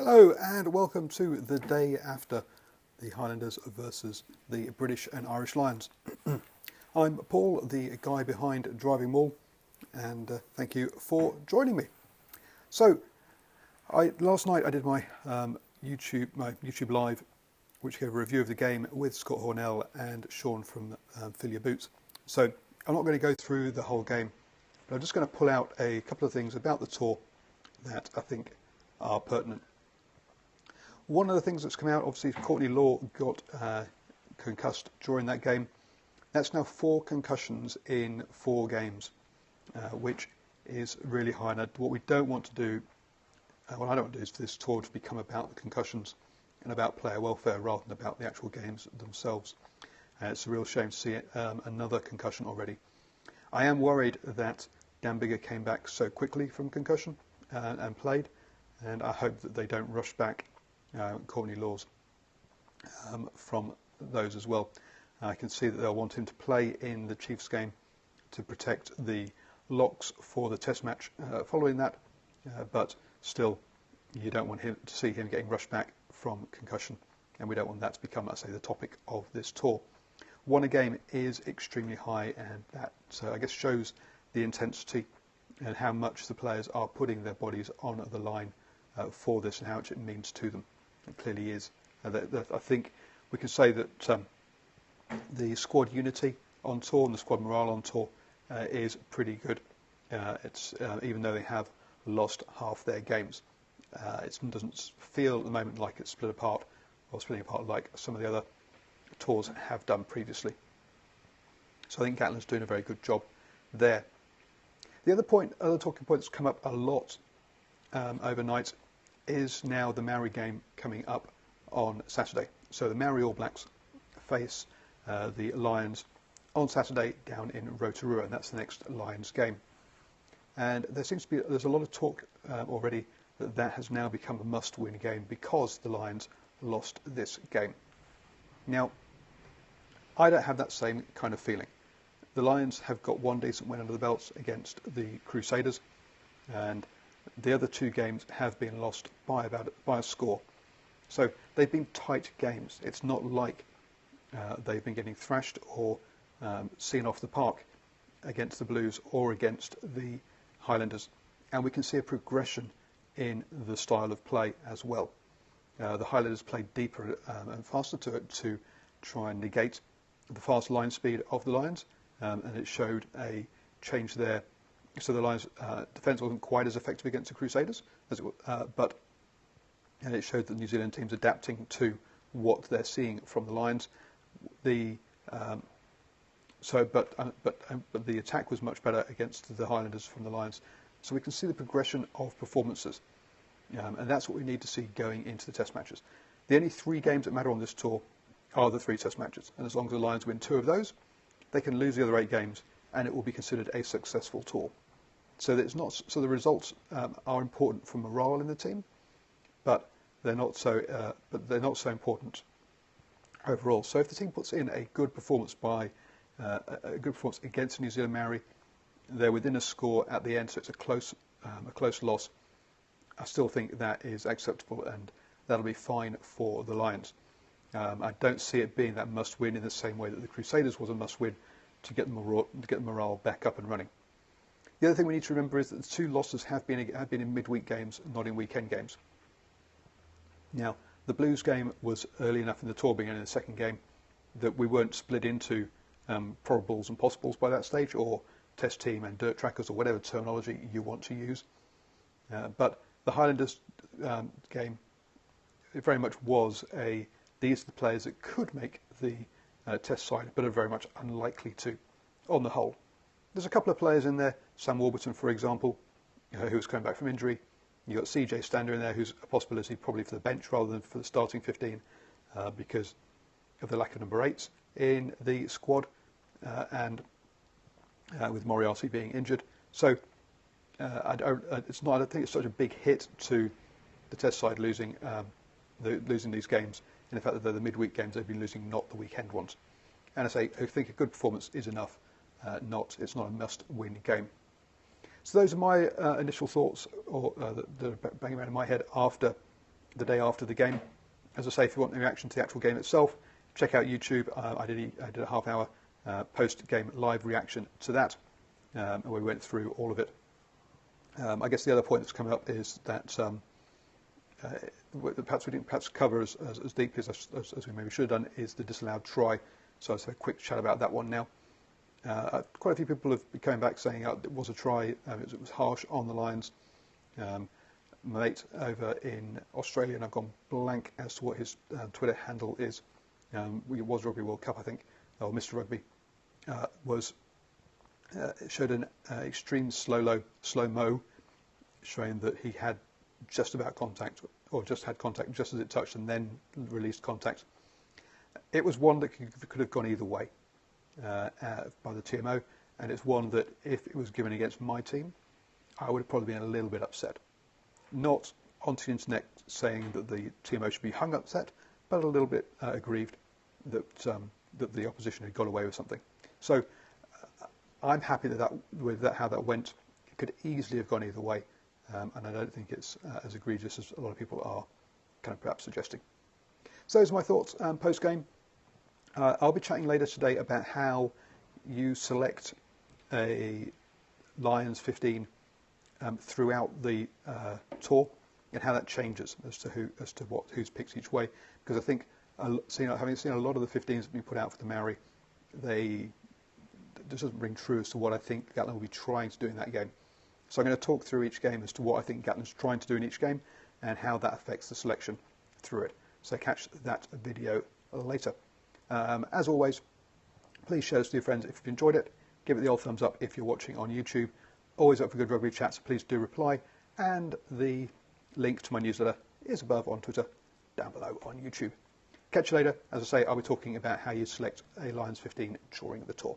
Hello and welcome to the day after the Highlanders versus the British and Irish Lions. I'm Paul, the guy behind DrivingMaul, and thank you for joining me. So, last night I did my YouTube live, which gave a review of the game with Scott Hornell and Sean from Fill Your Boots. So I'm not going to go through the whole game, but I'm just going to pull out a couple of things about the tour that I think are pertinent. One of the things that's come out, obviously, Courtney Law got concussed during that game. That's now 4 concussions in 4 games, which is really high. And what we don't want to do, what I don't want to do, is for this tour to become about the concussions and about player welfare rather than about the actual games themselves. It's a real shame to see another concussion already. I am worried that Dan Biggar came back so quickly from concussion and played, and I hope that they don't rush back Courtney Laws from those as well. I can see that they'll want him to play in the Chiefs game to protect the locks for the test match following that, but still you don't want to see him getting rushed back from concussion, and we don't want that to become, let's say, the topic of this tour. 1 a game is extremely high, and that I guess shows the intensity and how much the players are putting their bodies on the line for this and how much it means to them. It clearly is. I think we can say that the squad unity on tour and the squad morale on tour is pretty good. It's even though they have lost half their games, it doesn't feel at the moment like it's split apart or splitting apart like some of the other tours have done previously. So I think Gatland's doing a very good job there. The other talking point that's come up a lot overnight is now the Maori game coming up on Saturday. So the Maori All Blacks face the Lions on Saturday down in Rotorua, and that's the next Lions game. And there's a lot of talk already that has now become a must-win game because the Lions lost this game. Now, I don't have that same kind of feeling. The Lions have got 1 decent win under the belts against the Crusaders, and the other 2 games have been lost by a score. So they've been tight games. It's not like they've been getting thrashed or seen off the park against the Blues or against the Highlanders. And we can see a progression in the style of play as well. The Highlanders played deeper and faster to try and negate the fast line speed of the Lions, and it showed a change there. So the Lions' defence wasn't quite as effective against the Crusaders, but it showed the New Zealand team's adapting to what they're seeing from the Lions. But the attack was much better against the Highlanders from the Lions. So we can see the progression of performances, and that's what we need to see going into the Test matches. The only 3 games that matter on this tour are the 3 Test matches, and as long as the Lions win 2 of those, they can lose the other 8 games, and it will be considered a successful tour. So the results are important for morale in the team, but they're not so important overall. So if the team puts in a good performance against New Zealand Maori, they're within a score at the end, so it's a close loss. I still think that is acceptable, and that'll be fine for the Lions. I don't see it being that must-win in the same way that the Crusaders was a must-win to get the morale back up and running. The other thing we need to remember is that the 2 losses have been in midweek games, not in weekend games. Now, the Blues game was early enough in the tour, being in the 2nd game, that we weren't split into probables and possibles by that stage, or test team and dirt trackers, or whatever terminology you want to use. But the Highlanders game, it very much was these are the players that could make the test side, but are very much unlikely to, on the whole. There's a couple of players in there, Sam Warburton, for example, who's coming back from injury. You've got CJ Stander in there, who's a possibility probably for the bench rather than for the starting 15 because of the lack of number 8s in the squad and with Moriarty being injured. So I don't think it's such a big hit to the test side losing these games, in the fact that they're the midweek games they've been losing, not the weekend ones. And I think a good performance is enough. It's not a must-win game. So those are my initial thoughts, that are banging around in my head after the day after the game. As I say, if you want a reaction to the actual game itself, check out YouTube. I did a half-hour post-game live reaction to that, and we went through all of it. I guess the other point that's coming up is that perhaps we didn't cover as deeply as we maybe should have done is the disallowed try. So I'll have a quick chat about that one now. Quite a few people have been coming back saying it was a try, it was harsh on the Lions. My mate over in Australia, and I've gone blank as to what his Twitter handle is. It was Rugby World Cup, I think, or Mr. Rugby, showed an extreme slow-mo, showing that he had just about contact, or just had contact just as it touched and then released contact. It was one that could have gone either way by the TMO, and it's one that if it was given against my team, I would have probably been a little bit upset. Not onto the internet saying that the TMO should be hung upset, but a little bit aggrieved that the opposition had got away with something. So I'm happy with how that went. It could easily have gone either way, and I don't think it's as egregious as a lot of people are kind of perhaps suggesting. So those are my thoughts post-game. I'll be chatting later today about how you select a Lions 15 throughout the tour, and how that changes as to who's picked each way. Because I think, having seen a lot of the 15s that have been put out for the Maori, this doesn't ring true as to what I think Gatland will be trying to do in that game. So I'm going to talk through each game as to what I think Gatland's trying to do in each game and how that affects the selection through it. So catch that video later. As always, please share this with your friends if you've enjoyed it. Give it the old thumbs up if you're watching on YouTube. Always up for good rugby chats, please do reply. And the link to my newsletter is above on Twitter, down below on YouTube. Catch you later. As I say, I'll be talking about how you select a Lions 15 during the tour.